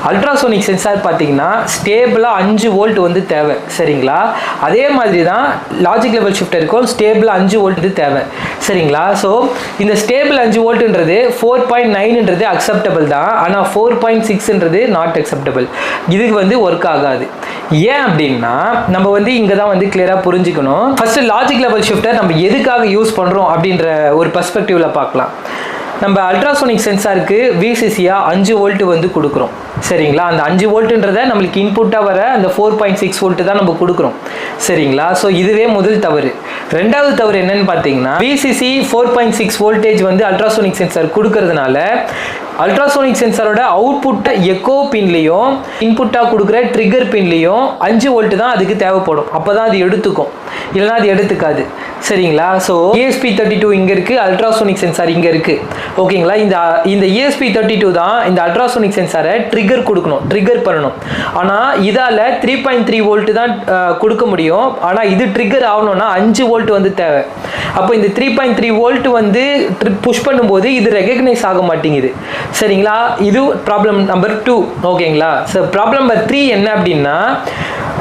Ultrasonic sensor பார்த்தீங்கன்னா ஸ்டேபிளாக 5 volt வந்து தேவை. சரிங்களா? அதே மாதிரி தான் லாஜிக் லெவல் ஷிஃப்டருக்கும் ஸ்டேபிளாக 5 வோல்ட் இது தேவை. சரிங்களா? ஸோ இந்த ஸ்டேபிள் 5 வோல்ட்ன்றது 4.9ன்றது அக்செப்டபிள் தான். ஆனால் 4.6ன்றது நாட் அக்செப்டபிள். இதுக்கு வந்து ஒர்க் ஆகாது. ஏன் அப்படின்னா நம்ம வந்து இங்கே தான் வந்து கிளியராக புரிஞ்சுக்கணும். ஃபர்ஸ்ட் லாஜிக் லெவல் ஷிஃப்டர் நம்ம எதுக்காக யூஸ் பண்ணுறோம் அப்படின்ற ஒரு பெர்ஸ்பெக்டிவில் பார்க்கலாம். நம்ம அல்ட்ராசோனிக் சென்சாருக்கு விசிசியாக 5 வோல்ட் வந்து கொடுக்குறோம். சரிங்களா? அந்த 5 வோல்ட்டுன்றதை நம்மளுக்கு இன்புட்டாக வர அந்த 4.6 வோல்ட் தான் நம்ம கொடுக்குறோம். சரிங்களா? ஸோ இதுவே முதல் தவறு. ரெண்டாவது தவறு என்னன்னு பார்த்தீங்கன்னா விசிசி 4.6 வோல்டேஜ் வந்து அல்ட்ராசோனிக் சென்சார் கொடுக்கறதுனால அல்ட்ராசோனிக் சென்சாரோட அவுட்புட்டை எக்கோ பின்லையும் இன்புட்டாக கொடுக்குற ட்ரிகர் பின்லையும் 5 வோல்ட் தான் அதுக்கு தேவைப்படும். அப்போ தான் அது எடுத்துக்கும், இல்லைனா அது எடுத்துக்காது. சரிங்களா? ஸோ ESP32 இங்கே இருக்குது, அல்ட்ராசோனிக் சென்சார் இங்கே இருக்குது. ஓகேங்களா? இந்த ESP32 தான் இந்த அல்ட்ராசோனிக் சென்சாரை ட்ரிகர் கொடுக்கணும், ட்ரிகர் பண்ணணும். ஆனால் இதால் 3.3 வோல்ட் தான் கொடுக்க முடியும். ஆனால் இது ட்ரிகர் ஆகணும்னா 5 வோல்ட் வந்து தேவை. அப்போ இந்த 3.3 வோல்ட் வந்து புஷ் பண்ணும்போது இது ரெகக்னைஸ் ஆக மாட்டேங்குது. சரிங்களா? இது ப்ராப்ளம் நம்பர் 2. ஓகேங்களா? ஸோ ப்ராப்ளம் நம்பர் 3 என்ன அப்படின்னா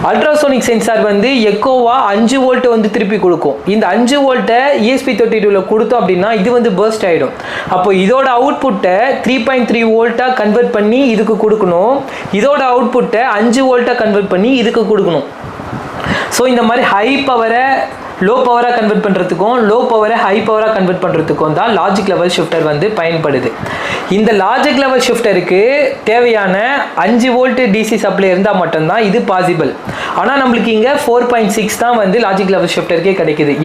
அல்ட்ராசோனிக் சென்சார் வந்து எக்கோவா 5 வோல்ட் வந்து திருப்பி கொடுக்கும். இந்த 5 வோல்ட்டை ESP32ல கொடுத்தோம் அப்படின்னா இது வந்து பர்ஸ்ட் ஆகிடும். அப்போ இதோட அவுட்புட்டை 3.3 வோல்ட்டாக கன்வெர்ட் பண்ணி இதுக்கு கொடுக்கணும். இதோட அவுட்புட்டை 5 வோல்ட்டாக கன்வெர்ட் பண்ணி இதுக்கு கொடுக்கணும். ஸோ இந்த மாதிரி ஹை பவரை லோ பவராக கன்வெர்ட் பண்ணுறதுக்கும் லோ பவரை ஹை பவராக கன்வெர்ட் பண்ணுறதுக்கும் தான் லாஜிக் லெவல் ஷிஃப்டர் வந்து பயன்படுது. இந்த லாஜிக் லெவல் ஷிஃப்டருக்கு தேவையான 5 வோல்ட் டிசி சப்ளை இருந்தால் மட்டும்தான் இது பாசிபிள். ஆனால் நம்மளுக்கு இங்கே 4.6 தான் வந்து லாஜிக் லெவல் ஷிஃப்டருக்கே கிடைக்குது.